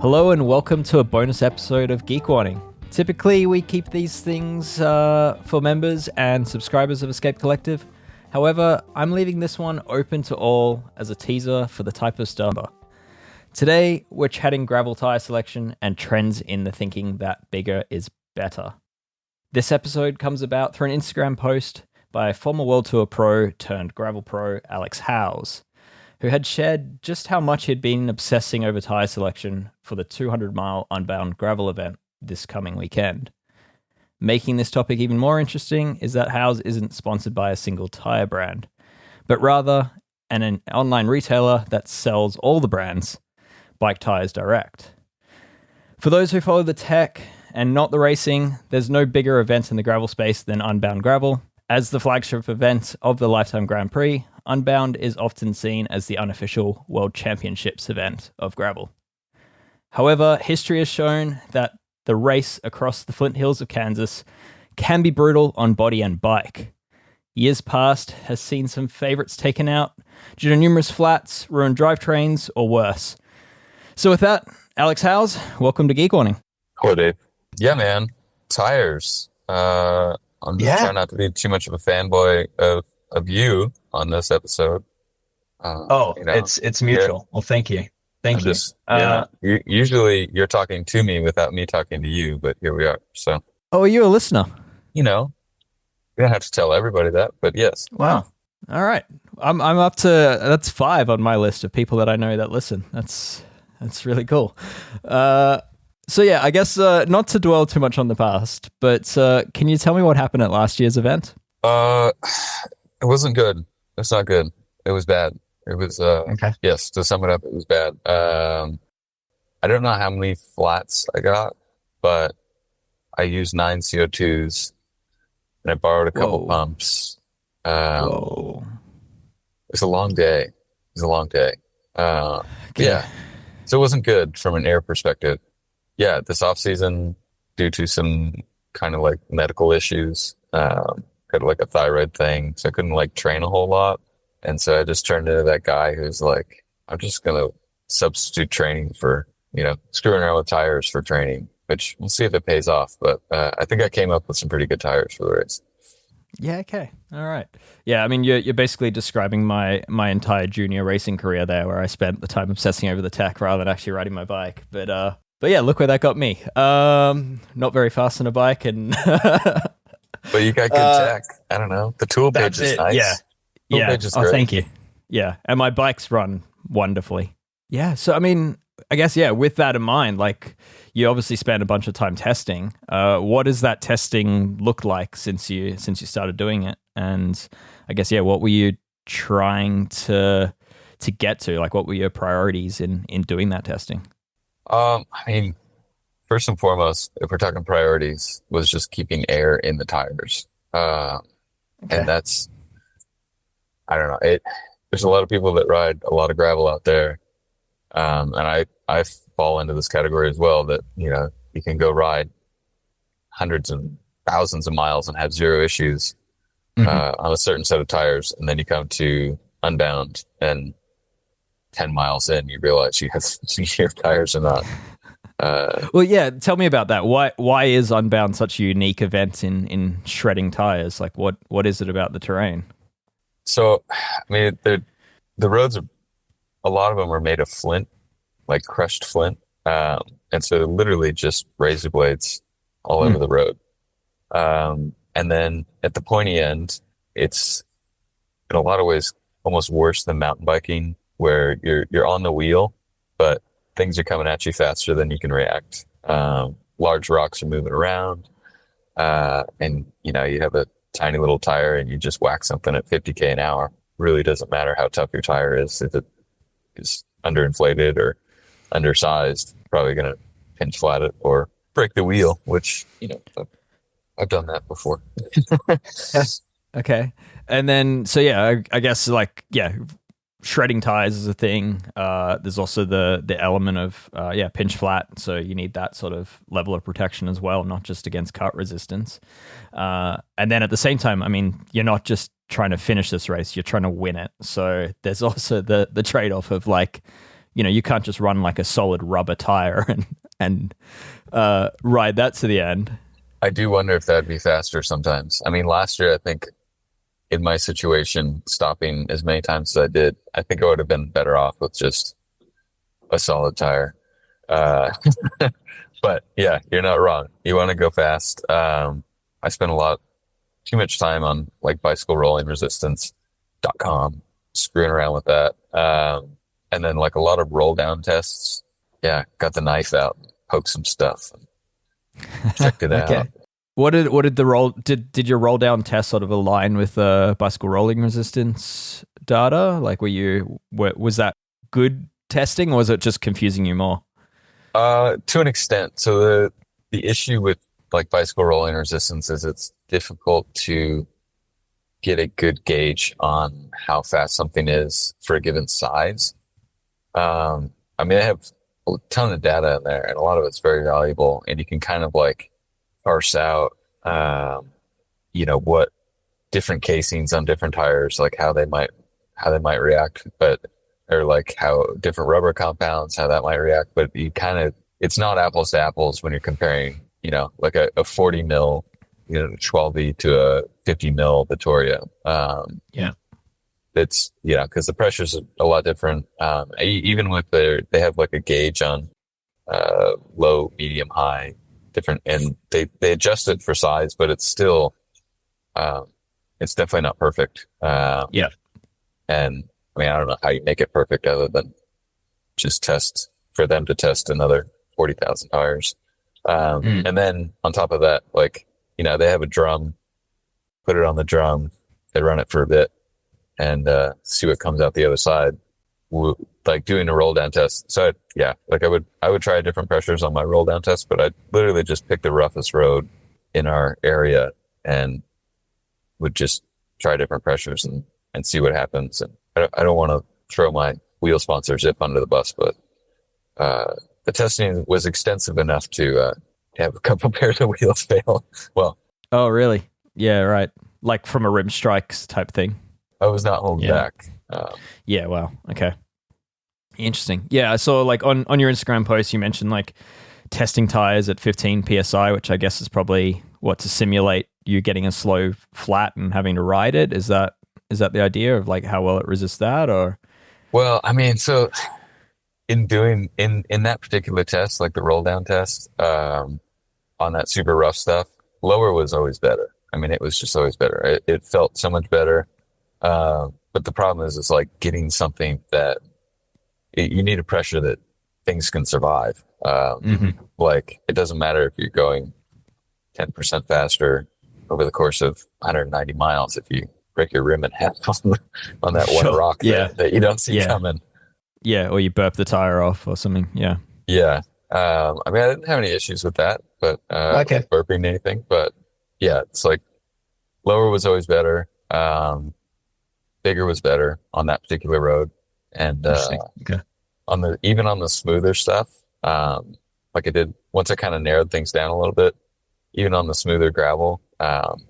Hello and welcome to a bonus episode of Geek Warning. Typically, we keep these things for members and subscribers of Escape Collective. However, I'm leaving this one open to all as a teaser for the type of stuff. Today, we're chatting gravel tire selection and trends in the thinking that bigger is better. This episode comes about through an Instagram post by former World Tour pro turned gravel pro Alex Howes, who had shared just how much he'd been obsessing over tire selection for the 200-mile Unbound Gravel event this coming weekend. Making this topic even more interesting is that Howes isn't sponsored by a single tire brand, but rather an online retailer that sells all the brands, Bike Tires Direct. For those who follow the tech and not the racing, there's no bigger event in the gravel space than Unbound Gravel. As the flagship event of the Lifetime Grand Prix, Unbound is often seen as the unofficial World Championships event of gravel. However, history has shown that the race across the Flint Hills of Kansas can be brutal on body and bike. Years past has seen some favorites taken out due to numerous flats, ruined drivetrains, or worse. So with that, Alex Howes, welcome to Geek Warning. Hello, Dave. Yeah, man. Tires. I'm just trying not to be too much of a fanboy of you on this episode. It's mutual. Yeah. Well, thank you. Thank you. Usually you're talking to me without me talking to you, but here we are. So. Oh, are you a listener? You don't have to tell everybody that, but yes. Wow. All right. I'm up to, that's 5 on my list of people that I know that listen. That's really cool. So yeah, I guess not to dwell too much on the past, but can you tell me what happened at last year's event? It wasn't good. It's not good. It was bad. It was, okay. Yes, to sum it up, it was bad. I don't know how many flats I got, but I used 9 CO2s and I borrowed a couple pumps. Whoa. It's a long day. Okay. Yeah. So it wasn't good from an air perspective. Yeah, this off season, due to some kind of like medical issues, got like a thyroid thing, so I couldn't like train a whole lot. And so I just turned into that guy who's like, I'm just going to substitute training for, screwing around with tires for training, which we'll see if it pays off. But I think I came up with some pretty good tires for the race. Yeah, okay. All right. Yeah, I mean, you're basically describing my entire junior racing career there, where I spent the time obsessing over the tech rather than actually riding my bike. But yeah, look where that got me. Not very fast on a bike, and but you got good tech. I don't know. The tool page is nice. Yeah. Tool page is great. Thank you. Yeah, and my bikes run wonderfully. Yeah, so I mean, I guess with that in mind, like you obviously spent a bunch of time testing. What does that testing look like since you started doing it? And I guess what were you trying to get to? Like, what were your priorities in doing that testing? I mean, first and foremost, if we're talking priorities, was just keeping air in the tires. And that's, I don't know. There's a lot of people that ride a lot of gravel out there. And I fall into this category as well, that, you can go ride hundreds and thousands of miles and have zero issues, on a certain set of tires. And then you come to Unbound and 10 miles in, you realize you have your tires or not. Well, yeah, tell me about that. Why is Unbound such a unique event in shredding tires? Like, what is it about the terrain? So, I mean, the roads are, a lot of them are made of flint, like crushed flint. And so literally just razor blades all over the road. And then at the pointy end, it's in a lot of ways almost worse than mountain biking, where you're on the wheel, but things are coming at you faster than you can react. Large rocks are moving around, and you have a tiny little tire and you just whack something at 50k an hour. Really doesn't matter how tough your tire is. If it is underinflated or undersized, probably going to pinch flat it or break the wheel, which, I've done that before. Okay. And then, so I guess shredding tires is a thing. There's also the element of pinch flat, so you need that sort of level of protection as well, not just against cut resistance. And then at the same time, I mean, you're not just trying to finish this race, you're trying to win it. So there's also the trade-off of like you can't just run like a solid rubber tire and ride that to the end. I do wonder if that'd be faster sometimes. I mean, last year, I think in my situation, stopping as many times as I did, I think I would have been better off with just a solid tire. But yeah, you're not wrong. You want to go fast. I spent too much time on like bicyclerollingresistance.com, screwing around with that. And then like a lot of roll down tests. Yeah. Got the knife out, poked some stuff, checked it okay. out. What did the roll, did your roll down test sort of align with bicycle rolling resistance data? Like was that good testing, or was it just confusing you more? To an extent. So the issue with like bicycle rolling resistance is it's difficult to get a good gauge on how fast something is for a given size. I mean, I have a ton of data in there, and a lot of it's very valuable, and you can kind of like parse out, what different casings on different tires, like how they might react, or like how different rubber compounds, how that might react. But it's not apples to apples when you're comparing, like a 40 mil, 12V to a 50 mil Vittoria. It's, because the pressure's a lot different. Even with they have like a gauge on low, medium, high, different, and they adjust it for size, but it's still, it's definitely not perfect. And I mean, I don't know how you make it perfect other than just for them to test another 40,000 tires. And then on top of that, like, they have a drum, put it on the drum, they run it for a bit and see what comes out the other side. Like doing a roll down test. So I would try different pressures on my roll down test, but I'd literally just pick the roughest road in our area and would just try different pressures and see what happens. And I don't want to throw my wheel sponsor Zip under the bus, but the testing was extensive enough to have a couple pairs of wheels fail. Well, oh really? Yeah, right. Like from a rim strikes type thing. I was not holding back. Yeah. Wow. Okay. Interesting. Yeah, I saw like on your Instagram post you mentioned like testing tires at 15 psi, which I guess is probably to simulate you getting a slow flat and having to ride it. Is that the idea of like how well it resists that, or? Well, I mean, so in that particular test, like the roll down test, on that super rough stuff, lower was always better. I mean, it was just always better. It felt so much better. But the problem is like getting something that you need a pressure that things can survive. Like it doesn't matter if you're going 10% faster over the course of 190 miles if you break your rim in half on that one rock that you don't see coming. Yeah, or you burp the tire off or something. Yeah. Yeah. I mean, I didn't have any issues with that, but with burping anything. But yeah, it's like lower was always better. Bigger was better on that particular road. And even on the smoother stuff, like I did once I kind of narrowed things down a little bit, even on the smoother gravel,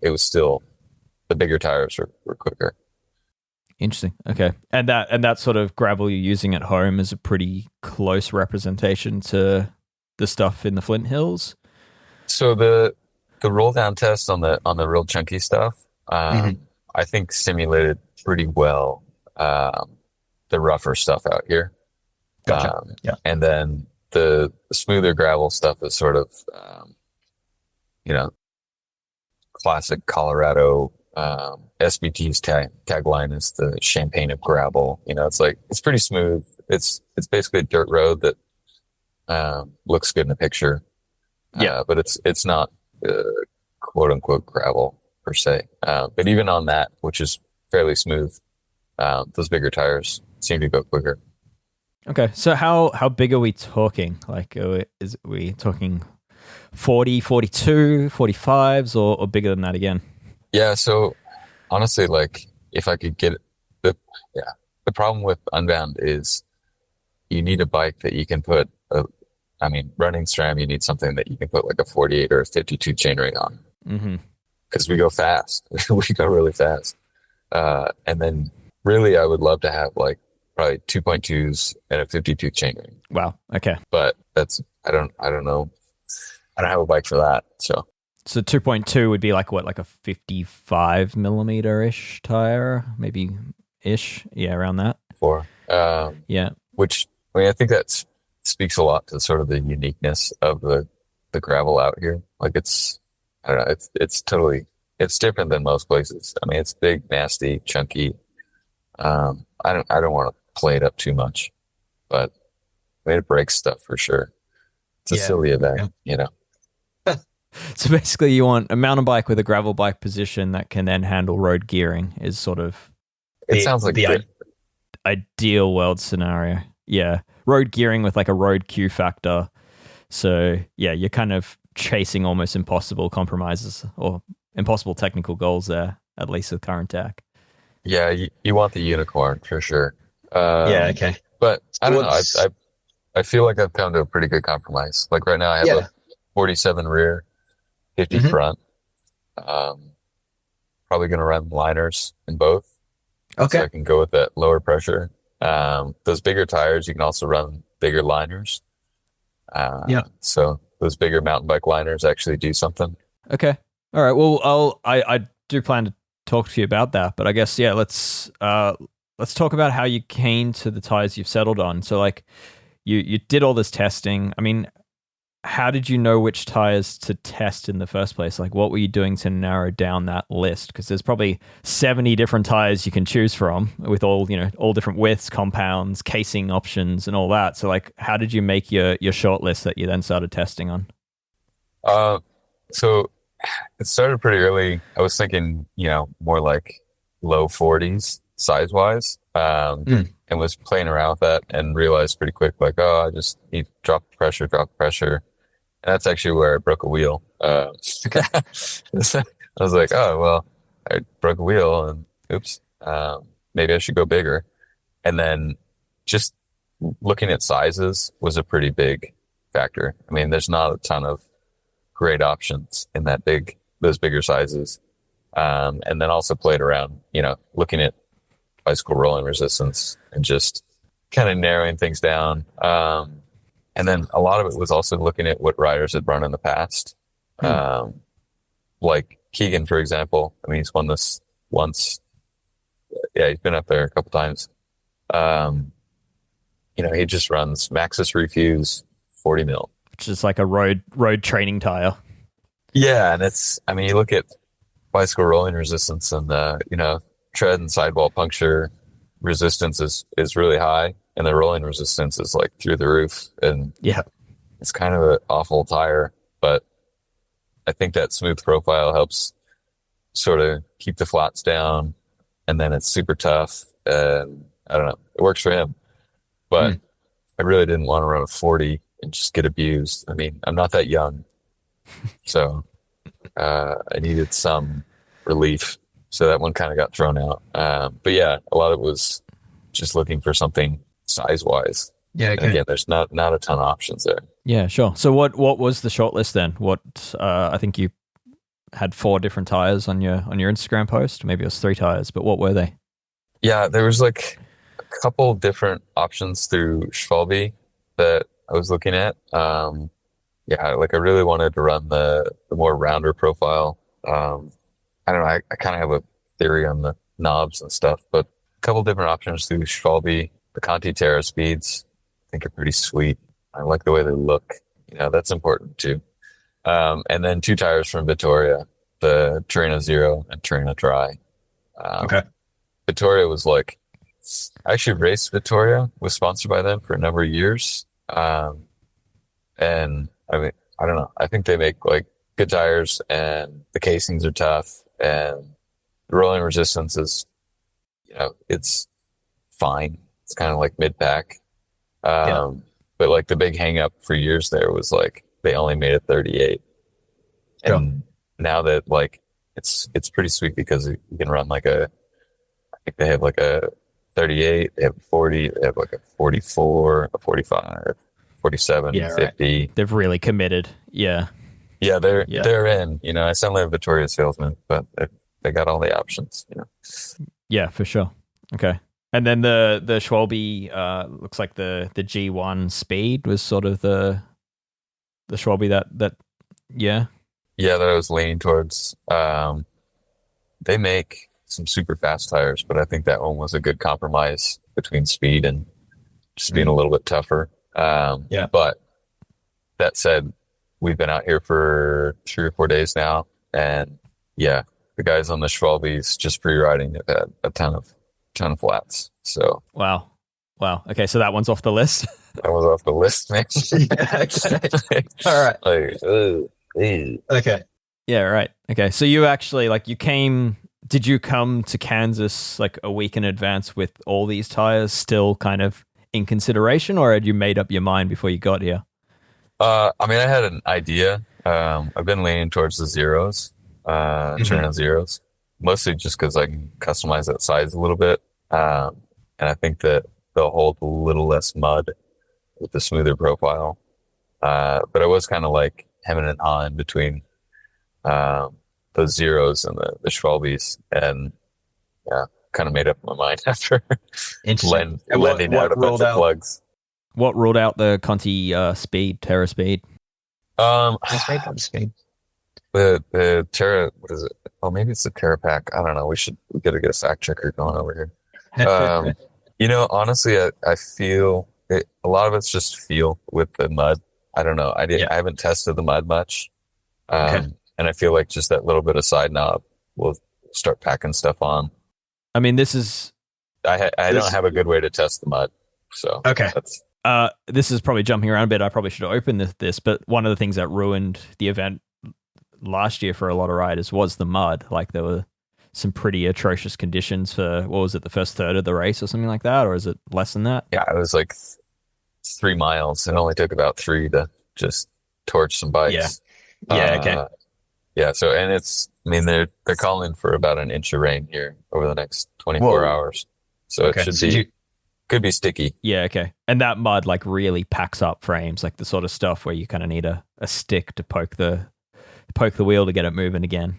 it was still the bigger tires were quicker. Interesting. Okay. And that sort of gravel you're using at home is a pretty close representation to the stuff in the Flint Hills. So the roll down test on the real chunky stuff, I think simulated pretty well the rougher stuff out here. Gotcha. And then the smoother gravel stuff is sort of classic Colorado. SBT's tagline is the champagne of gravel. It's like it's pretty smooth. It's basically a dirt road that looks good in a picture. But it's not quote unquote gravel per se. But even on that, which is fairly smooth, those bigger tires seem to go quicker. Okay, so how big are we talking? Like, are we talking 40, 42, 45s, or bigger than that again? Yeah, so honestly, like if I could get the problem with Unbound is you need a bike that you can put running SRAM, you need something that you can put like a 48 or a 52 chainring on. Because we go fast. We go really fast. And then really I would love to have like probably 2.2s and a 52 chainring. Wow. Okay. But I don't know. I don't have a bike for that. So 2.2 would be like what, like a 55 millimeter ish tire, maybe ish. Yeah, around that. Yeah. Which, I mean, I think that speaks a lot to sort of the uniqueness of the gravel out here. Like I don't know, it's different than most places. I mean, it's big, nasty, chunky. I don't want to play it up too much, but I mean, it breaks stuff for sure. It's a silly event, you know. So basically, you want a mountain bike with a gravel bike position that can then handle road gearing is sort of... It sounds like the ideal world scenario. Yeah. Road gearing with like a road Q factor. So yeah, you're kind of chasing almost impossible compromises or impossible technical goals there, at least with current tech. Yeah, you want the unicorn for sure. Okay. But I don't know. I feel like I've come to a pretty good compromise. Like right now I have a 47 rear, 50 front. Probably going to run liners in both. Okay. So I can go with that lower pressure. Those bigger tires, you can also run bigger liners. So those bigger mountain bike liners actually do something. Okay. All right. Well, I do plan to talk to you about that, but I guess, yeah, let's talk about how you came to the tires you've settled on. So like you did all this testing. I mean, how did you know which tires to test in the first place? Like, what were you doing to narrow down that list? Because there's probably 70 different tires you can choose from with all different widths, compounds, casing options, and all that. So, like, how did you make your short list that you then started testing on? So it started pretty early. I was thinking, more like low 40s size-wise, and was playing around with that and realized pretty quick, like, I just need to drop the pressure. And that's actually where I broke a wheel. I was like, oh, well, I broke a wheel and oops, maybe I should go bigger. And then just looking at sizes was a pretty big factor. I mean, there's not a ton of great options in those bigger sizes. And then also played around, looking at bicycle rolling resistance and just kind of narrowing things down. And then a lot of it was also looking at what riders had run in the past. Like Keegan, for example. I mean, he's won this once. Yeah, he's been up there a couple times. He just runs Maxxis Refuse 40 mil. Which is like a road training tire. Yeah, and you look at bicycle rolling resistance and, tread and sidewall puncture resistance is really high. And the rolling resistance is like through the roof. And yeah, it's kind of an awful tire, but I think that smooth profile helps sort of keep the flats down. And then it's super tough. And I don't know, it works for him. But I really didn't want to run a 40 and just get abused. I mean, I'm not that young. So I needed some relief. So that one kind of got thrown out. But yeah, a lot of it was just looking for something size-wise. Yeah, okay. And again, there's not a ton of options there. Yeah, sure. So what was the short list then? What I think you had 4 different tires on your Instagram post. Maybe it was 3 tires, but what were they? Yeah, there was like a couple different options through Schwalbe that I was looking at. Like I really wanted to run the more rounder profile. I don't know, I kind of have a theory on the knobs and stuff, but a couple different options through Schwalbe. The Conti Terra speeds, I think, are pretty sweet. I like the way they look. That's important too. And then 2 tires from Vittoria, the Terreno Zero and Terreno Dry. Okay. Vittoria was like, I actually raced Vittoria, was sponsored by them for a number of years. And I mean, I don't know. I think they make like good tires and the casings are tough and the rolling resistance is, it's fine. It's kind of like mid-pack. But like the big hang up for years there was like they only made it 38. And now that like it's pretty sweet because you can run like I think they have like a 38, they have a 40, they have like a 44, a 45, 47, 50. Right. They've really committed. Yeah. Yeah, they're in. I sound like a Vittoria salesman, but they got all the options. Yeah, for sure. Okay. And then the Schwalbe looks like the G1 Speed was sort of the Schwalbe that yeah. Yeah, that I was leaning towards. They make some super fast tires, but I think that one was a good compromise between speed and just being a little bit tougher. But that said, we've been out here for 3 or 4 days now, and yeah, the guys on the Schwalbes just pre-riding have had a ton of flats. So wow. Okay, so that one's off the list. That was off the list, man. Okay. All right. Okay. Yeah, right. Okay, so you actually did you come to Kansas like a week in advance with all these tires still kind of in consideration, or had you made up your mind before you got here? I mean, I had an idea. I've been leaning towards the Zeros, Terreno Zeros, mostly just because I can customize that size a little bit. And I think that they'll hold a little less mud with the smoother profile. But I was kind of like hemming and hawing between those Zeros and the Schwalbes, and yeah, kind of made up my mind after lending out a bunch of plugs. What ruled out the Conti Terra Speed? Speed. The Terra, what is it? Oh, maybe it's the Terra Pack. I don't know. We gotta get a fact checker going over here. Honestly, I feel a lot of it's just feel with the mud. I don't know. I haven't tested the mud much. And I feel like just that little bit of side knob will start packing stuff on. I mean, this is... I don't have a good way to test the mud. So okay. This is probably jumping around a bit. I probably should have opened this, but one of the things that ruined the event last year for a lot of riders was the mud. Like there were some pretty atrocious conditions for, what was it, the first third of the race or something like that? Or is it less than that? Yeah, it was like 3 miles. It only took about 3 to just torch some bikes. Yeah. Okay. Yeah. So, and they're calling for about an inch of rain here over the next 24 hours. So it could be sticky. Yeah. Okay. And that mud like really packs up frames, like the sort of stuff where you kind of need a stick to poke the wheel to get it moving again.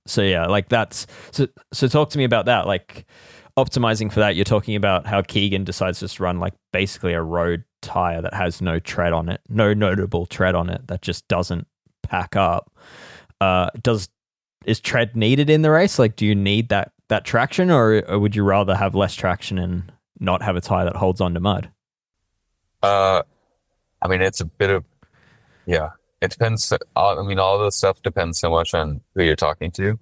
So yeah, like that's, so talk to me about that. Like optimizing for that, you're talking about how Keegan decides to just run like basically a road tire that has no tread on it, no notable tread on it, that just doesn't pack up. Is tread needed in the race? Like, do you need that traction, or would you rather have less traction and not have a tire that holds on to mud? I mean, it's a bit of, yeah, it depends. I mean, all this stuff depends so much on who you're talking to.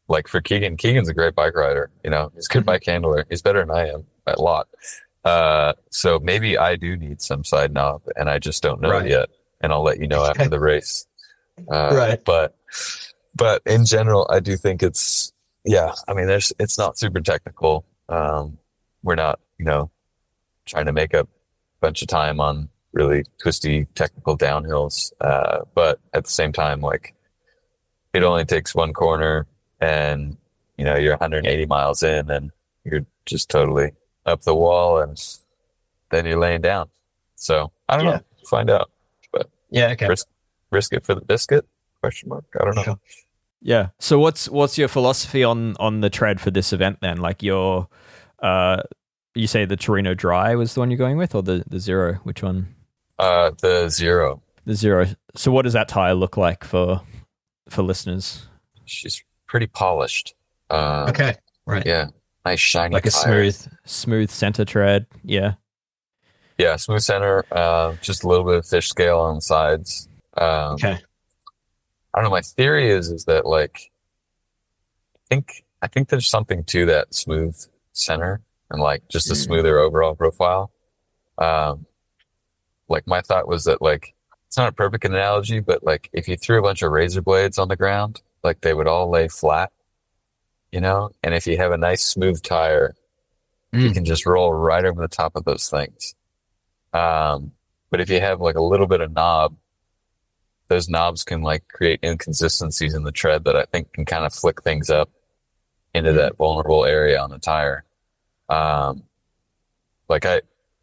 Like for Keegan's a great bike rider. He's a good bike handler. He's better than I am a lot. So maybe I do need some side knob, and I just don't know it yet. And I'll let you know after the race. But in general, I do think it's, I mean, it's not super technical. We're not, trying to make up a bunch of time on really twisty technical downhills. But at the same time, like it only takes one corner and, you're 180 miles in and you're just totally up the wall and then you're laying down. So I don't know, find out, but risk it for the biscuit? ? I don't know. Yeah. So what's your philosophy on the tread for this event then? Like you say the Torino Dry was the one you're going with, or the Zero? Which one? The Zero. The Zero. So what does that tire look like for listeners? She's pretty polished. Okay. Right. Yeah. Nice shiny like tire. a smooth center tread. Yeah. Yeah, smooth center, just a little bit of fish scale on the sides. Okay. I don't know. My theory is that like, I think there's something to that smooth center and like just a smoother overall profile. Like my thought was that like, it's not a perfect analogy, but like if you threw a bunch of razor blades on the ground, like they would all lay flat, and if you have a nice smooth tire, you can just roll right over the top of those things. But if you have like a little bit of knob, those knobs can like create inconsistencies in the tread that I think can kind of flick things up into that vulnerable area on the tire.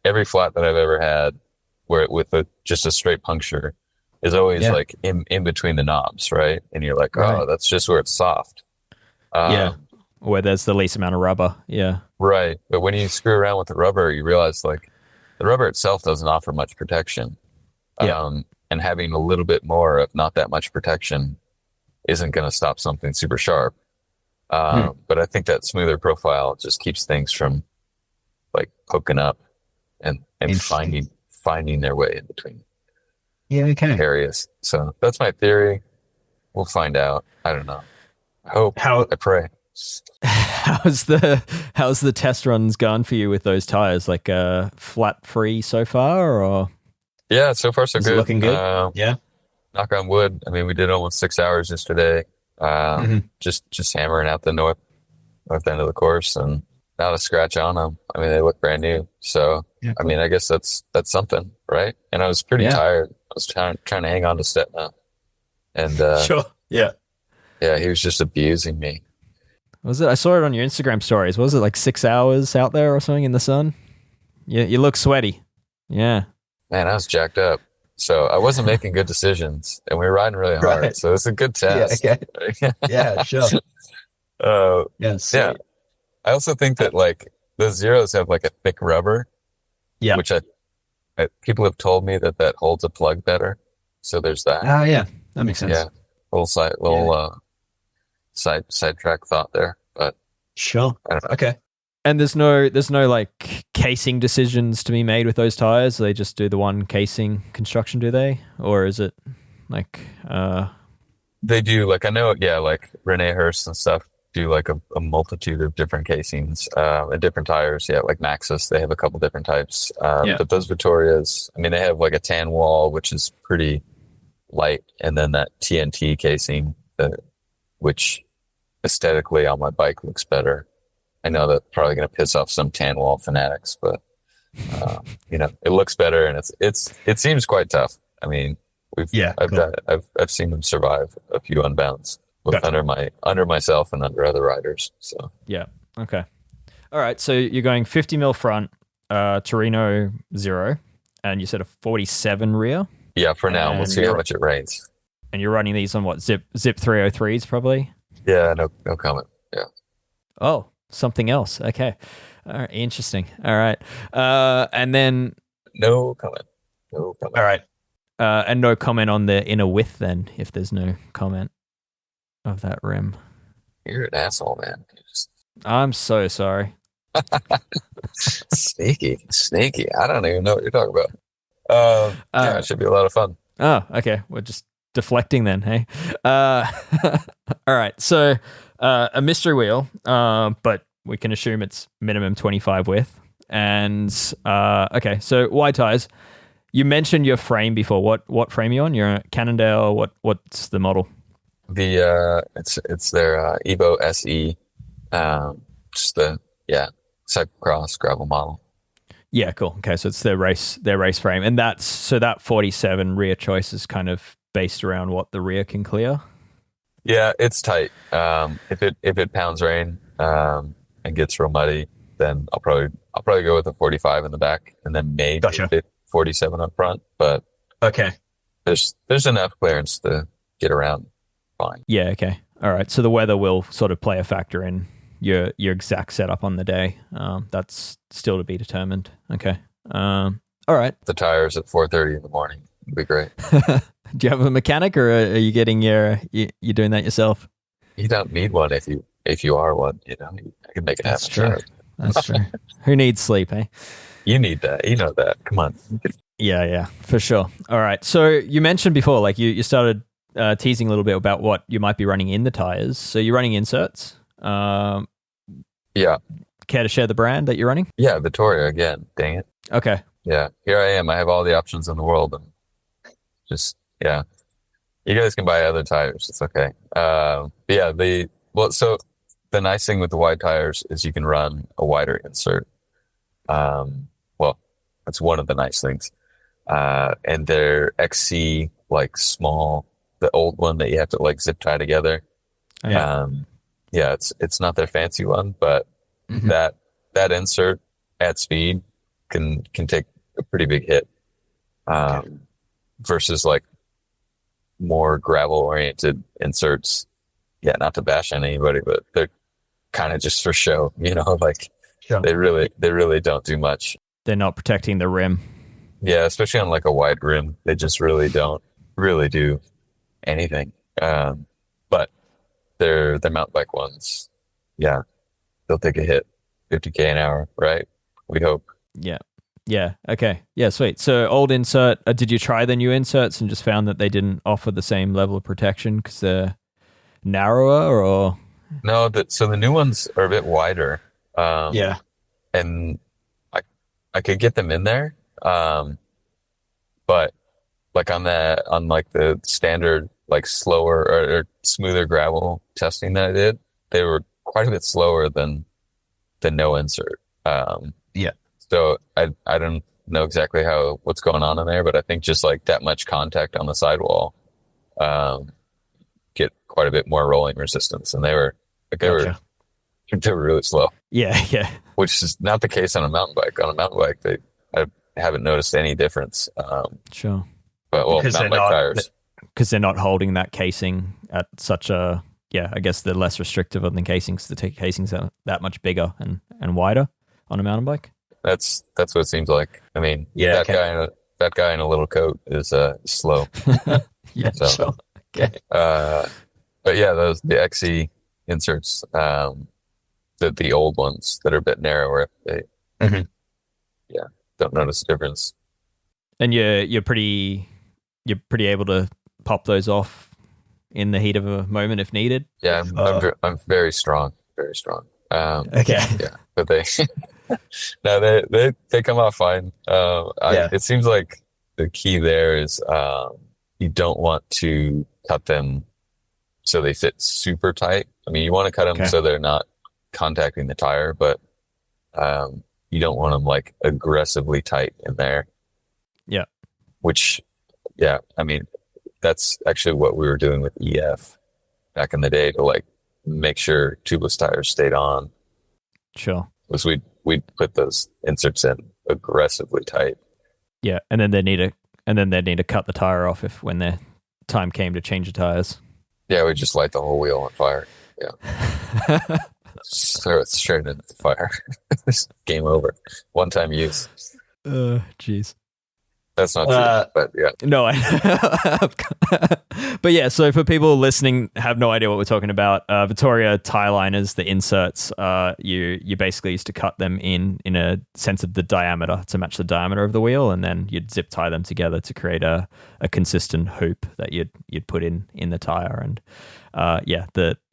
Every flat that I've ever had where with just a straight puncture is always like in between the knobs, right? And you're like, oh, that's just where it's soft. where there's the least amount of rubber. Yeah. Right. But when you screw around with the rubber, you realize like the rubber itself doesn't offer much protection. Yeah. And having a little bit more of not that much protection isn't going to stop something super sharp. But I think that smoother profile just keeps things from like poking up and finding their way in between areas. So that's my theory. We'll find out. I don't know. I pray. How's the test runs gone for you with those tires? Like flat free so far, or? Yeah, so far so good. Looking good. Yeah. Knock on wood. I mean, we did almost 6 hours yesterday. Just hammering out the north end of the course, and not a scratch on them. I mean, they look brand new. So, yeah, cool. I mean, I guess that's something, right? And I was pretty tired. I was trying to hang on to Stetna, and sure, yeah, he was just abusing me. Was it? I saw it on your Instagram stories. Was it like 6 hours out there or something in the sun? Yeah, you look sweaty. Yeah, man, I was jacked up. So I wasn't making good decisions, and we were riding really hard. Right. So it's a good test. Yeah, okay. Yeah, sure. Yeah. I also think that like the Zeros have like a thick rubber, which I people have told me that holds a plug better. So there's that. Oh yeah, that makes sense. Yeah, sidetrack thought there, but sure. Okay. And there's no like casing decisions to be made with those tires. They just do the one casing construction, do they? Or is it like they do, like I know, like Rene Hurst and stuff do like a multitude of different casings and different tires. Yeah, like Maxxis, they have a couple different types. But those Vittorias, I mean, they have like a tan wall, which is pretty light, and then that TNT casing, which aesthetically on my bike looks better. I know that's probably going to piss off some tan wall fanatics, but it looks better, and it seems quite tough. I mean, I've seen them survive a few unbounds, both under myself and under other riders. So yeah, okay, all right. So you're going 50 mil front, Terreno Zero, and you said a 47 rear. Yeah, for now. We'll see how much it rains. And you're running these on what, zip 303s probably? Yeah, no comment. Yeah. Oh. Something else. Okay. All right. Interesting. All right. And then no comment. All right. And no comment on the inner width then, if there's no comment of that rim. You're an asshole, man. I'm so sorry. Sneaky. I don't even know what you're talking about. It should be a lot of fun. Oh, okay. We're just deflecting then, hey? All right. So a mystery wheel, but we can assume it's minimum 25 width. And okay, so wide tires. You mentioned your frame before. What frame are you on? You're a Cannondale. What's the model? It's their Evo SE, just the cyclocross gravel model. Yeah, cool. Okay, so it's their race frame, and that 47 rear choice is kind of based around what the rear can clear. Yeah, it's tight. If it pounds rain and gets real muddy, then I'll probably go with a 45 in the back, and then maybe 47 up front. But okay, there's enough clearance to get around fine. Yeah. Okay. All right. So the weather will sort of play a factor in your exact setup on the day. That's still to be determined. Okay. All right. The tires at 4:30 in the morning would be great. Do you have a mechanic, or are you getting you doing that yourself? You don't need one if you are one. I can make it happen. That's true. That's true. Who needs sleep, eh? You need that. You know that. Come on. Yeah, for sure. All right. So you mentioned before, like you started teasing a little bit about what you might be running in the tires. So you're running inserts. Yeah. Care to share the brand that you're running? Yeah, Vittoria again. Dang it. Okay. Yeah. Here I am. I have all the options in the world, and just you guys can buy other tires. It's okay. So the nice thing with the wide tires is you can run a wider insert. That's one of the nice things. And they're XC, like small, the old one that you have to like zip tie together. Yeah. It's not their fancy one, but that insert at speed can take a pretty big hit. Versus like more gravel oriented inserts. Yeah, not to bash on anybody, but kind of just for show, like Sure. they really don't do much. They're not protecting the rim. Yeah, especially on like a wide rim, they just really don't really do anything. But they're mountain bike ones. Yeah, they'll take a hit, 50K an hour, right? We hope. Yeah. Okay. Yeah. Sweet. So old insert. Did you try the new inserts and just found that they didn't offer the same level of protection because they're narrower, or? No, so the new ones are a bit wider. Yeah. And I could get them in there. But like on like the standard, like slower or smoother gravel testing that I did, they were quite a bit slower than the no insert. Yeah. So I don't know exactly what's going on in there, but I think just like that much contact on the sidewall, get quite a bit more rolling resistance. And they were really slow. Yeah. Which is not the case on a mountain bike. On a mountain bike, I haven't noticed any difference. Sure. But mountain bike tires. Because they're not holding that casing at such a, I guess they're less restrictive on the casings. The casings are that much bigger and wider on a mountain bike. That's what it seems like. I mean, that guy in a little coat is slow. Yeah. So, sure. Okay. But yeah, the XE inserts, the old ones that are a bit narrower, they don't notice a difference. And you're pretty able to pop those off in the heat of a moment if needed. Yeah, I'm very strong, very strong. Okay. Yeah, but they come off fine. It seems like the key there is you don't want to cut them so they fit super tight. I mean, you want to cut them so they're not contacting the tire, but you don't want them like aggressively tight in there. Yeah. Which, I mean, that's actually what we were doing with EF back in the day to like make sure tubeless tires stayed on. Sure. Was we'd put those inserts in aggressively tight. Yeah, and then they need to cut the tire off when their time came to change the tires. Yeah, we just light the whole wheel on fire. Yeah. Throw it straight into the fire. Game over. One-time use. Jeez. That's not true, but yeah. No, but yeah, so for people listening have no idea what we're talking about, Vittoria tie liners, the inserts, you basically used to cut them in a sense of the diameter to match the diameter of the wheel, and then you'd zip tie them together to create a consistent hoop that you'd put in the tire. And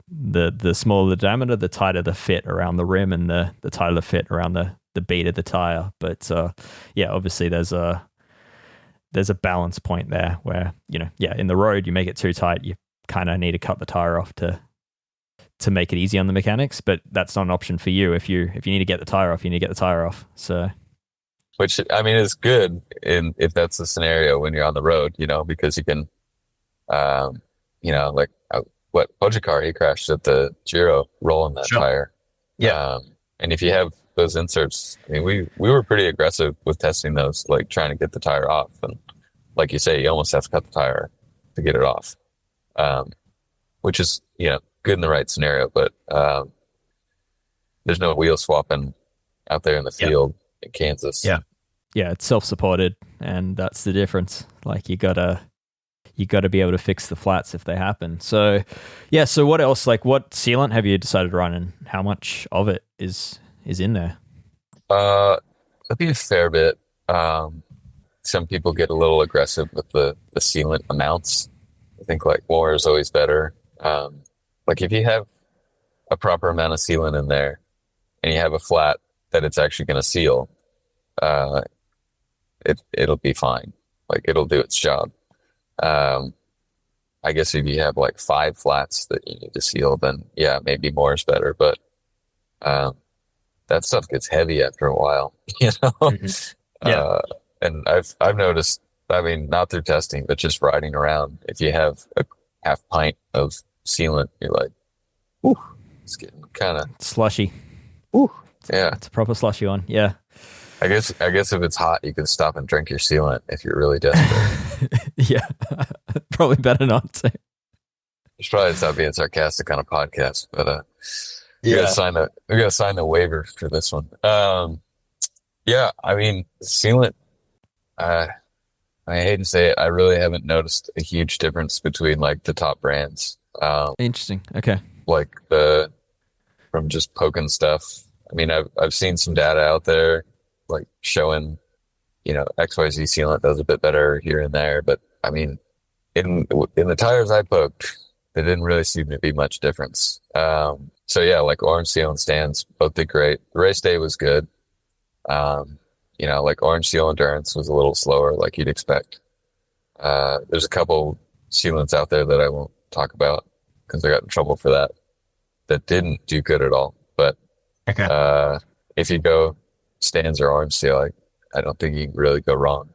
the smaller the diameter, the tighter the fit around the rim, and the tighter the fit around the bead of the tire. But obviously there's a balance point there where, in the road, you make it too tight, you kind of need to cut the tire off to make it easy on the mechanics, but that's not an option for you. If you need to get the tire off, you need to get the tire off. So, which, I mean, is good if that's the scenario when you're on the road, because you can, like Pogacar, he crashed at the Giro rolling that tire. Yeah. And if you have those inserts, I mean, we were pretty aggressive with testing those, like trying to get the tire off. And like you say, you almost have to cut the tire to get it off, which is, good in the right scenario. But there's no wheel swapping out there in the field in Kansas. Yeah. Yeah, it's self-supported, and that's the difference. Like you gotta be able to fix the flats if they happen. So, so what else? Like, what sealant have you decided to run, and how much of it is in there? That'd be a fair bit. Some people get a little aggressive with the sealant amounts. I think like more is always better. Like if you have a proper amount of sealant in there and you have a flat that it's actually going to seal, it'll be fine. Like it'll do its job. I guess if you have like 5 flats that you need to seal, then maybe more is better. But that stuff gets heavy after a while, Mm-hmm. Yeah. And I've noticed, I mean, not through testing, but just riding around, if you have a half pint of sealant, you're like, ooh, it's getting kind of slushy. Ooh, yeah. It's a proper slushy one. Yeah. I guess if it's hot, you can stop and drink your sealant if you're really desperate. Yeah. Probably better not to. It's probably stop being sarcastic on a podcast, but We gotta sign the waiver for this one. Yeah, I mean, sealant. I hate to say it, I really haven't noticed a huge difference between like the top brands. Interesting. Okay. Like from just poking stuff. I mean, I've seen some data out there, like showing, XYZ sealant does a bit better here and there, but I mean, in the tires I poked, there didn't really seem to be much difference. So yeah, like orange seal and stands both did great. The race day was good. Like orange seal endurance was a little slower, like you'd expect. There's a couple sealants out there that I won't talk about because I got in trouble for that didn't do good at all. But if you go stands or orange seal, I don't think you can really go wrong.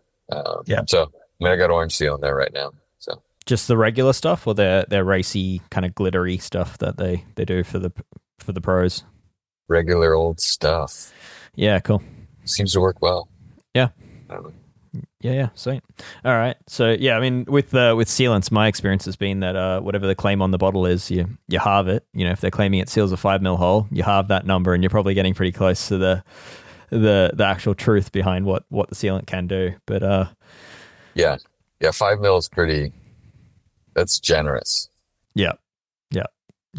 So I mean, I got orange seal in there right now. So just the regular stuff, or their racy kind of glittery stuff that they do for the pros. Regular old stuff. Yeah, cool. Seems to work well. Yeah. Yeah, sweet. All right. So yeah, I mean, with sealants, my experience has been that whatever the claim on the bottle is, you halve it. If they're claiming it seals a 5 mil hole, you halve that number, and you're probably getting pretty close to the actual truth behind what the sealant can do. But yeah, 5 mil is pretty. That's generous. Yeah.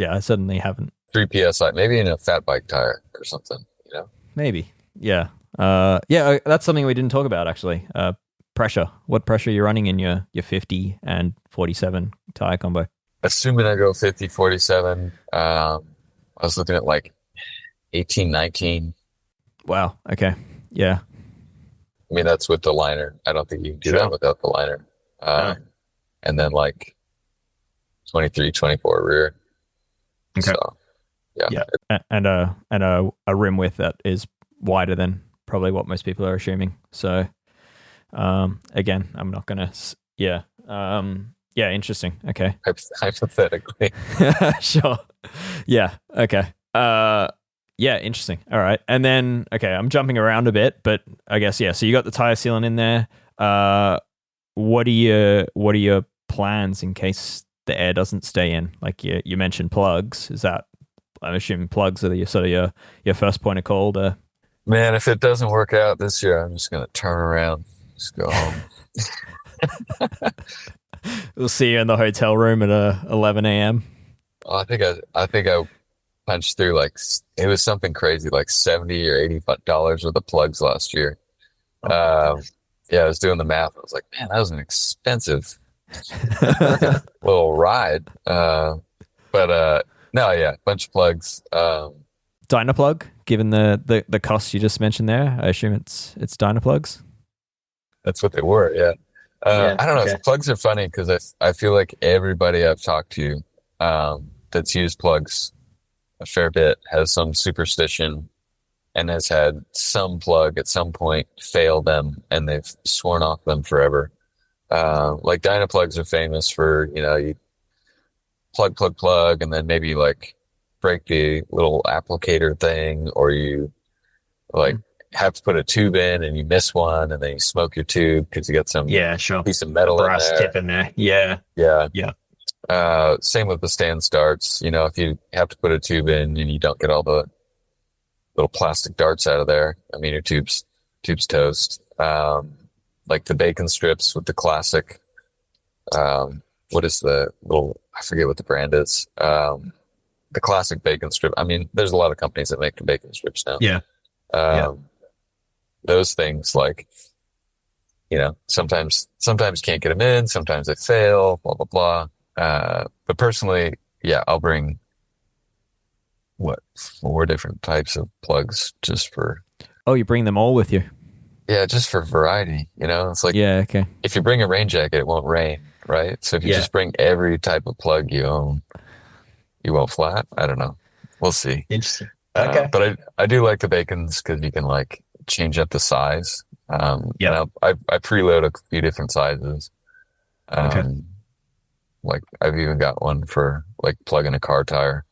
I certainly haven't. 3 psi, maybe in a fat bike tire or something. Maybe. Yeah. That's something we didn't talk about actually. Pressure. What pressure you're running in your 50 and 47 tire combo? Assuming I go 50, 47, I was looking at like 18, 19. Wow. Okay. Yeah. I mean, that's with the liner. I don't think you can do that without the liner. And then like 23, 24 rear. Okay. So, yeah. And a rim width that is wider than probably what most people are assuming. So, again, I'm not going to, interesting. Okay. Hypothetically. Sure. Yeah. Okay. Interesting. All right. And then, okay, I'm jumping around a bit, but I guess, so you got the tire sealant in there. What are your plans in case the air doesn't stay in? Like you mentioned plugs. Is that, I'm assuming plugs are your first point of call to... Man, if it doesn't work out this year, I'm just going to turn around, just go home. We'll see you in the hotel room at 11 a.m. Oh, I think I punched through it was something crazy, like $70 or $80 worth of plugs last year. I was doing the math. I was like, man, that was an expensive little ride. Bunch of plugs. Dynaplug, given the cost you just mentioned there, I assume it's Dynaplugs. That's what they were, yeah. I don't know. Okay. Plugs are funny because I feel like everybody I've talked to that's used plugs a fair bit has some superstition and has had some plug at some point fail them, and they've sworn off them forever. Like Dynaplugs are famous for, you plug, and then maybe break the little applicator thing, or you have to put a tube in and you miss one, and then you smoke your tube because you got some piece of metal brass in there. tip in there. Yeah. Same with the stand starts. If you have to put a tube in and you don't get all the little plastic darts out of there, I mean, your tube's toast. Like the bacon strips with the classic, what is the little, I forget what the brand is. The classic bacon strip. I mean, there's a lot of companies that make the bacon strips now. Yeah. Those things, sometimes can't get them in, sometimes they fail, blah, blah, blah. But personally, I'll bring 4 different types of plugs just for... Oh, you bring them all with you? Yeah, just for variety, It's like... Yeah, okay. If you bring a rain jacket, it won't rain, right? So if you just bring every type of plug you own, you won't flat? I don't know. We'll see. Interesting. Okay. But I do like the bacons because you can change up the size. I preload a few different sizes. I've even got one for plugging a car tire.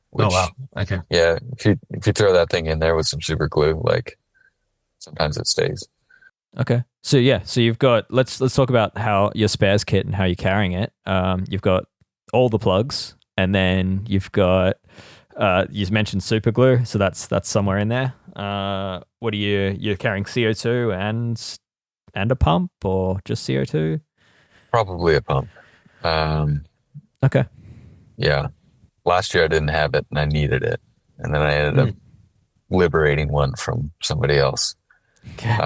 Which, oh wow. Okay. Yeah, if you throw that thing in there with some super glue, sometimes it stays. Okay. So you've got, let's talk about how your spares kit and how you're carrying it. You've got all the plugs, and then you've got You mentioned super glue, so that's somewhere in there. What are you're carrying CO2 and a pump, or just CO2? Probably a pump. Okay. Yeah. Last year I didn't have it and I needed it. And then I ended up liberating one from somebody else. Okay.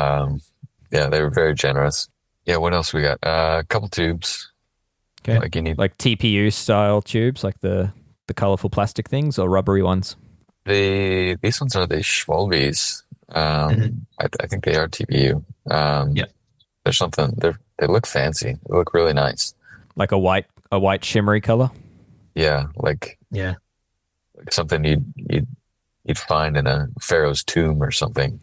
Yeah, they were very generous. Yeah, what else we got? A couple tubes. Okay. Like you need like TPU style tubes, like the colorful plastic things, or rubbery ones. these ones are the Schwalbes. I think they are TPU. Yeah. There's something they look fancy. They look really nice. Like a white shimmery color. Yeah, like something you'd find in a pharaoh's tomb or something.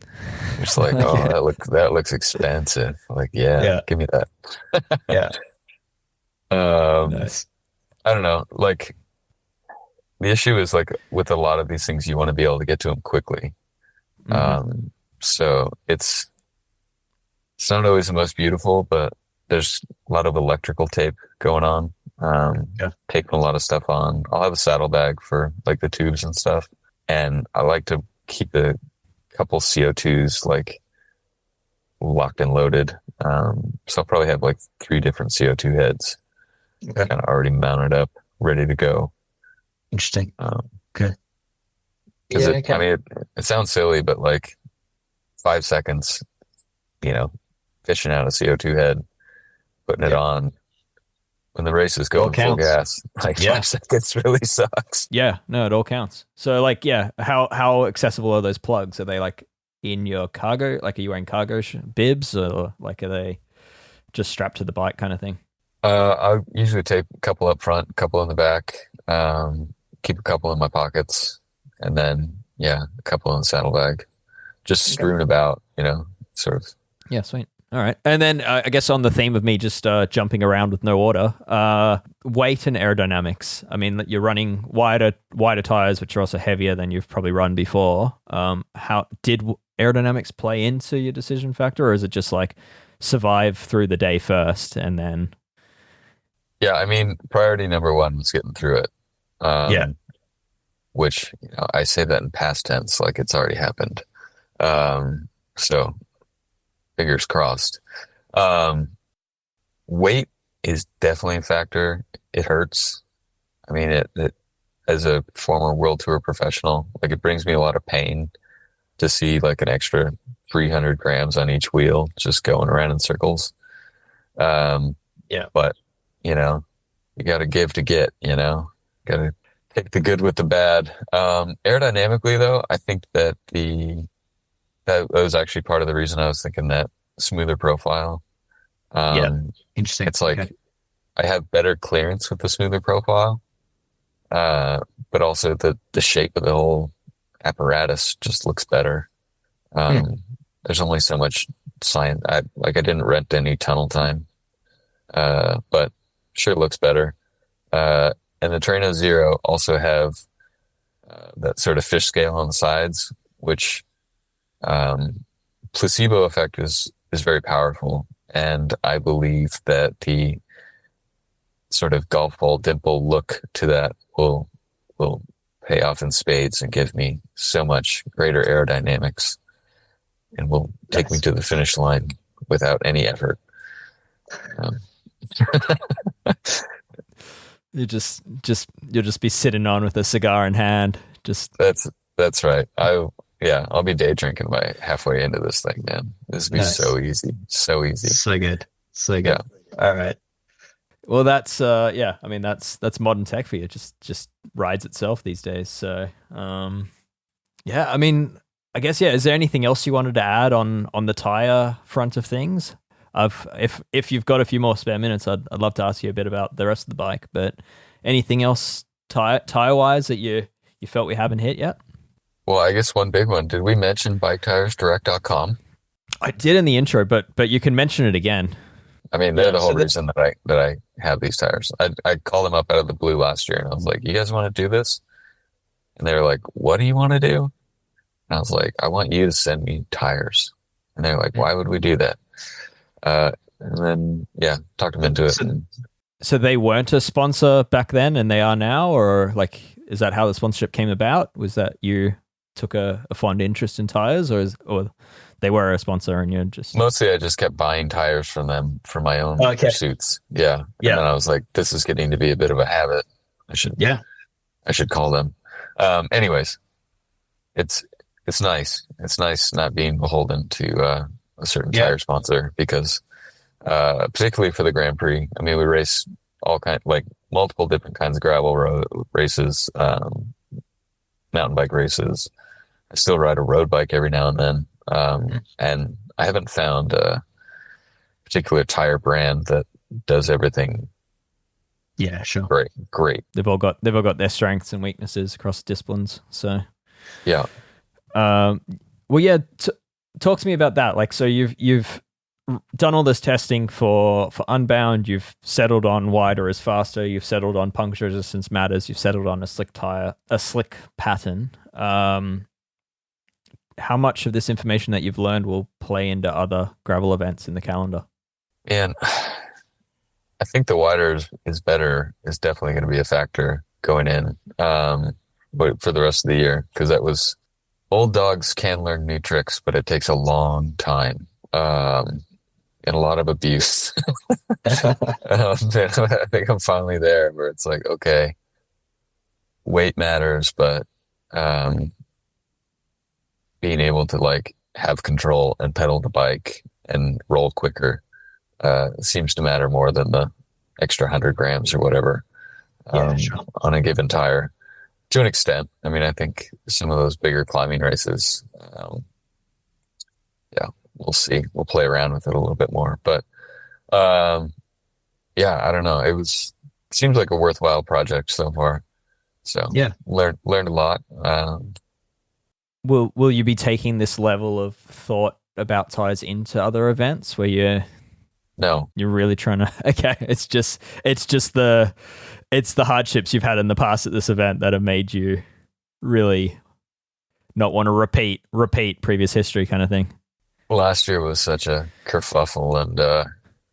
It's like, oh, that looks expensive. Like, give me that. Yeah. Nice. I don't know. Like, the issue is like with a lot of these things, you want to be able to get to them quickly. So it's not always the most beautiful, but there's a lot of electrical tape going on. Taping a lot of stuff on. I'll have a saddlebag for like the tubes and stuff. And I like to keep a couple CO2s like locked and loaded. So I'll probably have like 3 different CO2 heads kind of already mounted up, ready to go. Interesting. Because I mean, it sounds silly, but like 5 seconds, fishing out a CO2 head, putting it on. When the race is going full gas, like 5 seconds really sucks. Yeah, no, it all counts. So like, how accessible are those plugs? Are they like in your cargo? Like, are you wearing cargo bibs, or like are they just strapped to the bike kind of thing? I usually tape a couple up front, a couple in the back, keep a couple in my pockets, and then a couple in the saddlebag, just strewn about, sort of. Yeah, sweet. All right. And then I guess on the theme of me just jumping around with no order, weight and aerodynamics. I mean, you're running wider tires, which are also heavier than you've probably run before. How did aerodynamics play into your decision factor, or is it just like survive through the day first and then? Yeah, I mean, priority number 1 was getting through it. Which I say that in past tense, like it's already happened. So fingers crossed. Weight is definitely a factor. It hurts. I mean, it as a former World Tour professional, like it brings me a lot of pain to see like an extra 300 grams on each wheel just going around in circles. But you got to give to get, got to take the good with the bad. Aerodynamically though, I think that that was actually part of the reason I was thinking that smoother profile. Interesting. It's like I have better clearance with the smoother profile, but also the shape of the whole apparatus just looks better. There's only so much science. I didn't rent any tunnel time, but sure looks better. And the Terreno Zero also have that sort of fish scale on the sides, which placebo effect is very powerful, and I believe that the sort of golf ball dimple look to that will pay off in spades and give me so much greater aerodynamics, and will take me to the finish line without any effort. You'll just be sitting on with a cigar in hand. That's right. I'll be day drinking by halfway into this thing, man. This would be so easy. So easy. So good. Yeah. All right. Well, that's I mean, that's modern tech for you. Just rides itself these days. So, I mean, I guess is there anything else you wanted to add on the tire front of things? If you've got a few more spare minutes, I'd love to ask you a bit about the rest of the bike. But anything else tire wise that you felt we haven't hit yet? Well, I guess one big one. Did we mention BikeTiresDirect.com? I did in the intro, but you can mention it again. I mean, they're the whole reason that I have these tires. I called them up out of the blue last year, and I was like, "You guys want to do this?" And they were like, "What do you want to do?" And I was like, "I want you to send me tires." And they're like, "Why would we do that?" And then talked them into it. So they weren't a sponsor back then, and they are now, or like is that how the sponsorship came about? Was that you took a fond interest in tires, or they were a sponsor and you're just... Mostly I just kept buying tires from them for my own pursuits. Yeah. And then I was like, this is getting to be a bit of a habit. I should call them. Anyways, it's nice. It's nice not being beholden to a certain tire sponsor, because particularly for the Grand Prix, I mean, we race multiple different kinds of gravel road races, mountain bike races. I still ride a road bike every now and then. And I haven't found a particular tire brand that does everything. Yeah, sure. Great. They've all got their strengths and weaknesses across disciplines. So, yeah. Talk to me about that. Like, so you've done all this testing for Unbound. You've settled on wider is faster. You've settled on puncture resistance matters. You've settled on a slick pattern. How much of this information that you've learned will play into other gravel events in the calendar? And I think the wider is better is definitely going to be a factor going in, but for the rest of the year, because that was old dogs can learn new tricks, but it takes a long time, and a lot of abuse. I think I'm finally there where it's like, okay, weight matters, but being able to like have control and pedal the bike and roll quicker seems to matter more than the extra 100 grams or whatever on a given tire, to an extent. I mean, I think some of those bigger climbing races, we'll see. We'll play around with it a little bit more, but I don't know. It seems like a worthwhile project so far. So learned a lot. Will you be taking this level of thought about tires into other events where you're really trying to... Okay, it's the hardships you've had in the past at this event that have made you really not want to repeat previous history kind of thing. Last year was such a kerfuffle, and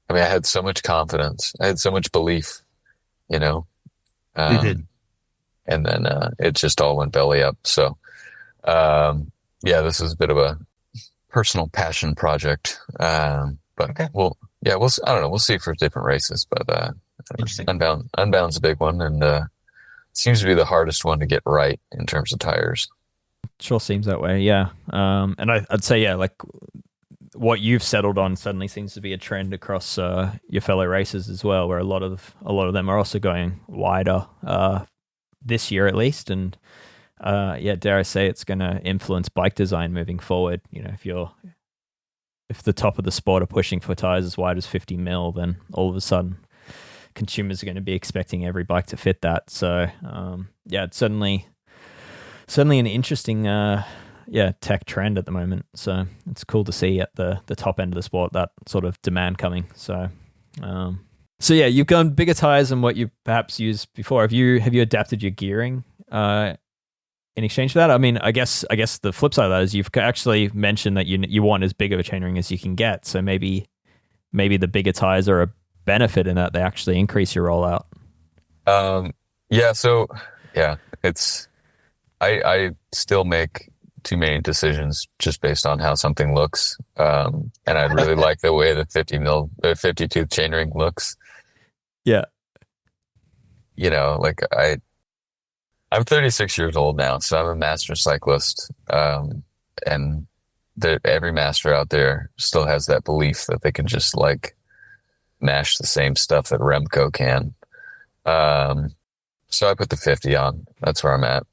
I had so much confidence. I had so much belief, you know. You did. And then it just all went belly up. So, this is a bit of a personal passion project. But I don't know. We'll see for different races. But Unbound's a big one, and seems to be the hardest one to get right in terms of tires. Sure seems that way, yeah. And I'd say, like what you've settled on suddenly seems to be a trend across your fellow racers as well, where a lot of them are also going wider this year at least. And dare I say, it's going to influence bike design moving forward. You know, if the top of the sport are pushing for tires as wide as 50 mil, then all of a sudden consumers are going to be expecting every bike to fit that. So it's certainly an interesting tech trend at the moment. So it's cool to see at the top end of the sport that sort of demand coming. So you've gone bigger tires than what you perhaps used before. Have you adapted your gearing in exchange for that? I mean, I guess the flip side of that is you've actually mentioned that you want as big of a chainring as you can get. So maybe the bigger tires are a benefit in that they actually increase your rollout. It's I still make too many decisions just based on how something looks. And I really like the way the 52 chainring looks. Yeah. You know, like I'm 36 years old now, so I'm a master cyclist. And every master out there still has that belief that they can just like mash the same stuff that Remco can. So I put the 50 on. That's where I'm at.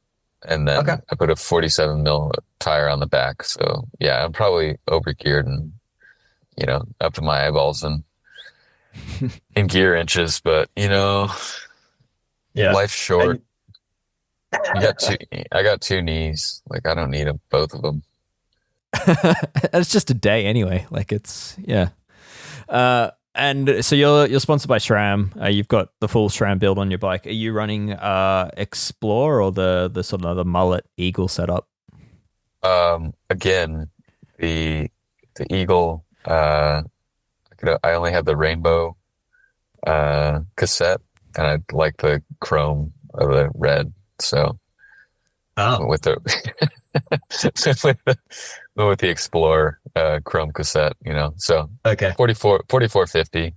And then I put a 47 mil tire on the back. So yeah, I'm probably over geared and, you know, up to my eyeballs in gear inches, but you know, life's short. I got two knees. Like I don't need both of them. It's just a day anyway. Like it's, and so you're sponsored by SRAM. You've got the full SRAM build on your bike. Are you running Explore or the sort of the mullet Eagle setup? Again, the Eagle. I only had the rainbow cassette, and I like the chrome of the red. So Oh, with the with the Explorer Chrome cassette, so okay. 4450.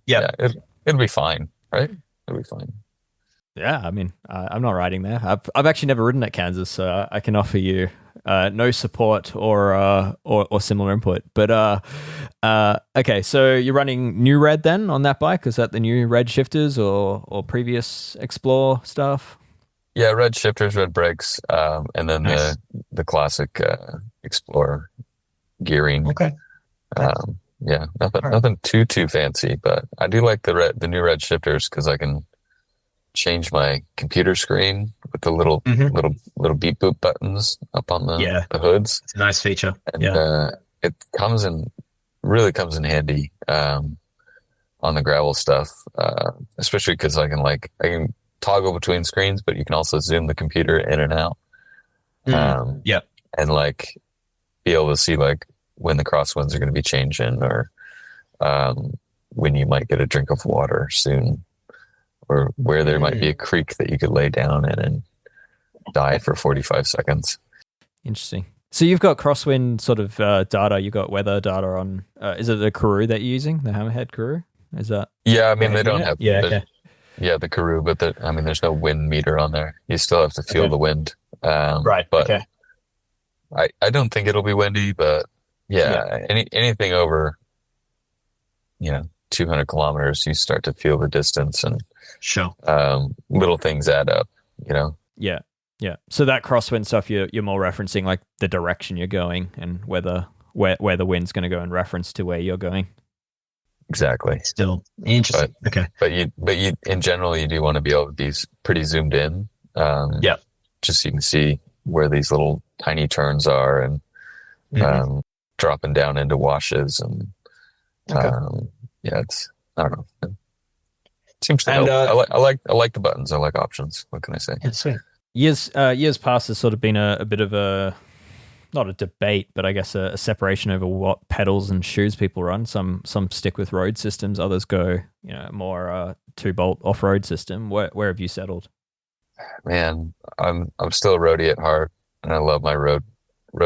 Yeah. It'll be fine, right? It'll be fine. Yeah, I mean, I'm not riding there. I've actually never ridden at Kansas, so I can offer you no support or similar input. But okay, so you're running new red then on that bike? Is that the new red shifters or previous Explore stuff? Yeah, red shifters, red brakes, and then Nice. the classic Explorer gearing. Okay. Yeah, All right. nothing too fancy, but I do like the new red shifters because I can change my computer screen with the little beep boop buttons up on the hoods. It's a nice feature. And it really comes in handy on the gravel stuff, especially because I can toggle between screens, but you can also zoom the computer in and out. And like be able to see like when the crosswinds are going to be changing, or when you might get a drink of water soon, or where there might be a creek that you could lay down in and die for 45 seconds. Interesting. So you've got crosswind sort of data. You've got weather data on. Is it the Karoo that you're using? The Hammerhead Karoo? Is that? Yeah, I mean they don't have. The Karoo, but there's no wind meter on there. You still have to feel the wind. Right. But I don't think it'll be windy, but anything over 200 kilometers, you start to feel the distance, and sure, little things add up. Yeah. So that crosswind stuff, you're more referencing like the direction you're going and where the wind's going to go in reference to where you're going. Exactly. Still interesting. But you in general, you do want to be able to be pretty zoomed in. Just so you can see where these little tiny turns are, and dropping down into washes, and it's, I don't know. It seems to help. I like the buttons. I like options. What can I say? Yeah, sweet. Years past has sort of been a bit of a, not a debate, but I guess a separation over what pedals and shoes people run. Some stick with road systems, others go more 2-bolt off-road system. Where have you settled? Man, I'm still a roadie at heart, and I love my road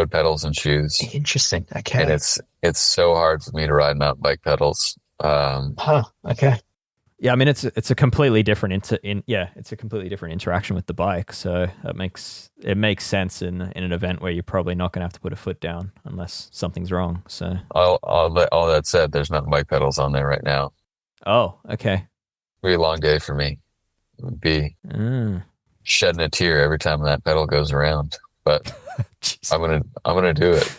pedals and shoes. Interesting. Okay. And it's so hard for me to ride mountain bike pedals. Okay. Yeah, I mean it's a completely different it's a completely different interaction with the bike. So it makes sense in an event where you're probably not going to have to put a foot down unless something's wrong. So all that said, there's mountain bike pedals on there right now. Oh, okay. Be a long day for me. It would be shedding a tear every time that pedal goes around. But I'm gonna do it.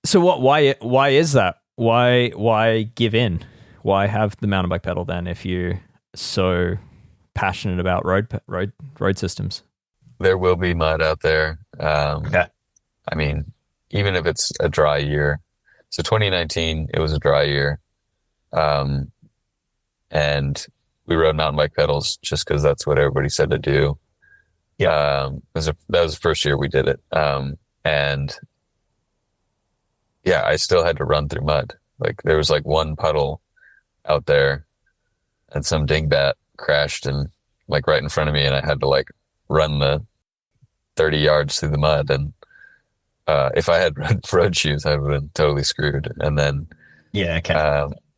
So why is that? Why give in? Why have the mountain bike pedal then if you're so passionate about road systems? There will be mud out there. I mean, even if it's a dry year. So 2019, it was a dry year. And we rode mountain bike pedals just because that's what everybody said to do. Yeah. That was the first year we did it. And I still had to run through mud. Like there was like one puddle out there, and some dingbat crashed and like right in front of me, and I had to like run the 30 yards through the mud. And if I had road shoes, I would have been totally screwed. And then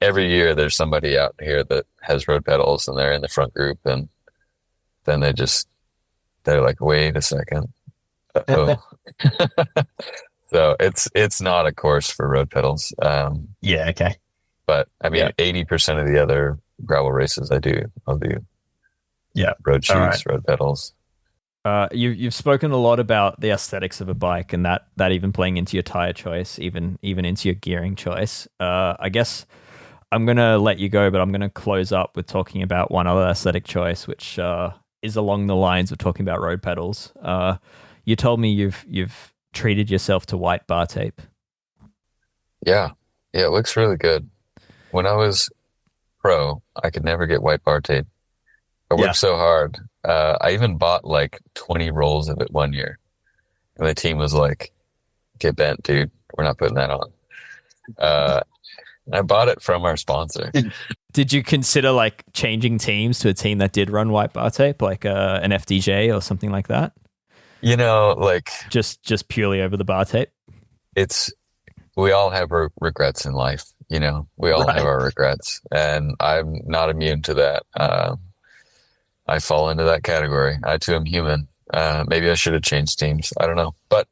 every year there's somebody out here that has road pedals, and they're in the front group, and then they're like, wait a second. So it's not a course for road pedals. But I mean, 80% of the other gravel races I'll do. Road shoes, road pedals. You've spoken a lot about the aesthetics of a bike, and that even playing into your tire choice, even into your gearing choice. I guess I'm gonna let you go, but I'm gonna close up with talking about one other aesthetic choice, which is along the lines of talking about road pedals. You told me you've treated yourself to white bar tape. Yeah, it looks really good. When I was pro, I could never get white bar tape. I worked so hard. I even bought like 20 rolls of it one year. And the team was like, get bent, dude. We're not putting that on. I bought it from our sponsor. Did you consider like changing teams to a team that did run white bar tape, like an FDJ or something like that? You know, like just purely over the bar tape. We all have regrets in life. You know, we all have our regrets, and I'm not immune to that. I fall into that category. I too am human. Maybe I should have changed teams. I don't know, but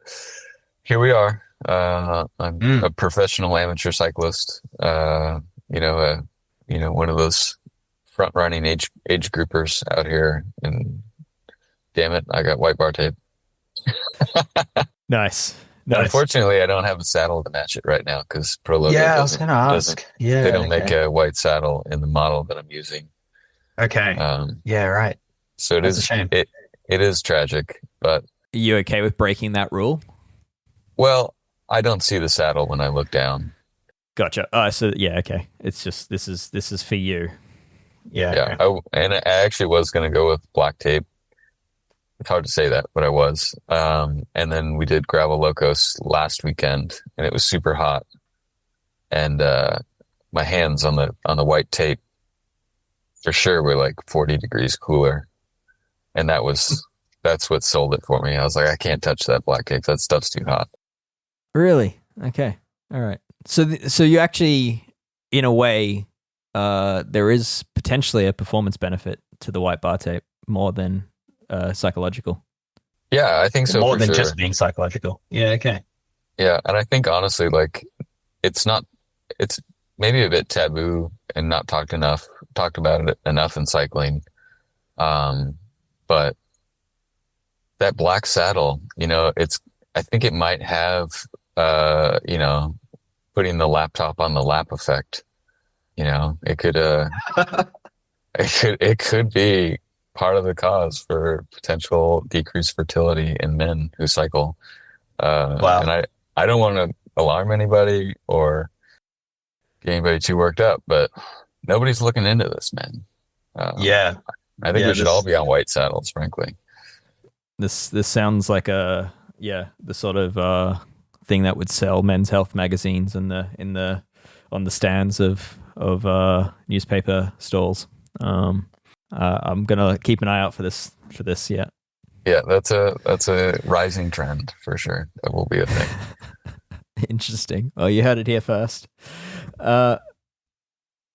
here we are. I'm a professional amateur cyclist. One of those front running age groupers out here, and damn it, I got white bar tape. Nice. Unfortunately, I don't have a saddle to match it right now because Pro Logo I was going to ask. They don't make a white saddle in the model that I'm using. Okay. Right. So That's a shame. It is tragic, but are you okay with breaking that rule? Well, I don't see the saddle when I look down. Gotcha. Okay. It's just this is for you. Yeah. I actually was going to go with black tape. It's hard to say that, but I was. And then we did Gravel Locos last weekend, and it was super hot. And my hands on the white tape for sure were like 40 degrees cooler, and that's what sold it for me. I was like, I can't touch that black tape. That stuff's too hot. Really? Okay. All right. So you actually, in a way, there is potentially a performance benefit to the white bar tape more than psychological. Yeah, I think so. More for than sure. just being psychological. Yeah. Okay. Yeah, and I think honestly, like, it's maybe a bit taboo and not talked about it enough in cycling. But that black saddle, I think it might have, putting the laptop on the lap effect. It could, it could be part of the cause for potential decreased fertility in men who cycle. Wow. And I don't want to alarm anybody or get anybody too worked up, but nobody's looking into this, man. I think we should all be on white saddles, frankly. This sounds like the sort of thing that would sell Men's Health magazines on the stands of newspaper stalls. I'm gonna keep an eye out for this. Yeah. Yeah, that's a rising trend for sure. That will be a thing. Interesting. Well, you heard it here first.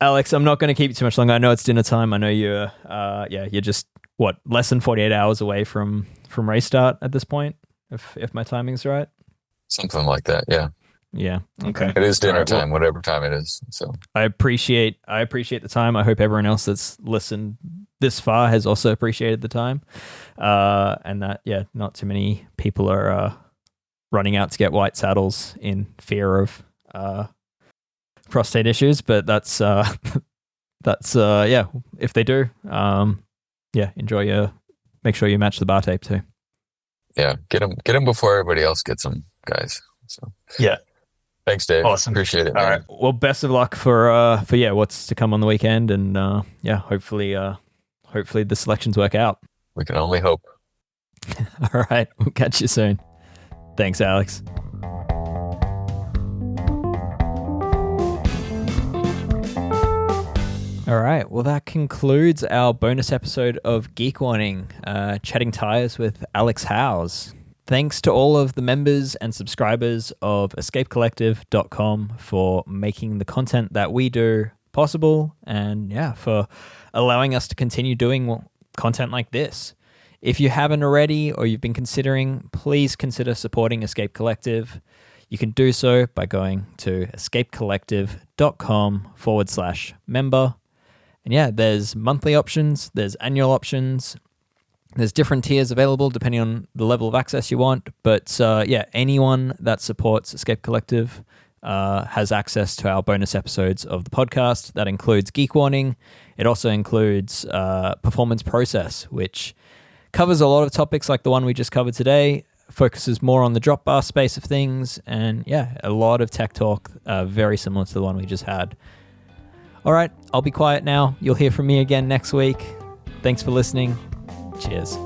Alex, I'm not going to keep you too much longer. I know it's dinner time. I know you're just less than 48 hours away from race start at this point, if my timing's right. Something like that. Yeah. Yeah. Okay. It is dinner time, whatever time it is. So I appreciate the time. I hope everyone else that's listened this far has also appreciated the time. And that, not too many people are running out to get white saddles in fear of prostate issues, but that's if they do, make sure you match the bar tape too. Yeah, get them before everybody else gets them, guys. So yeah. Thanks, Dave. Awesome. Appreciate it. All right. Well, best of luck for what's to come on the weekend, and hopefully the selections work out. We can only hope. All right, we'll catch you soon. Thanks, Alex. All right, well, that concludes our bonus episode of Geek Warning, chatting tires with Alex Howes. Thanks to all of the members and subscribers of escapecollective.com for making the content that we do possible, and for allowing us to continue doing content like this. If you haven't already or you've been considering, please consider supporting Escape Collective. You can do so by going to escapecollective.com/member. And there's monthly options, there's annual options, there's different tiers available depending on the level of access you want. But anyone that supports Escape Collective has access to our bonus episodes of the podcast. That includes Geek Warning. It also includes Performance Process, which covers a lot of topics like the one we just covered today, focuses more on the drop bar space of things, and a lot of tech talk, very similar to the one we just had. All right, I'll be quiet now. You'll hear from me again next week. Thanks for listening. Cheers.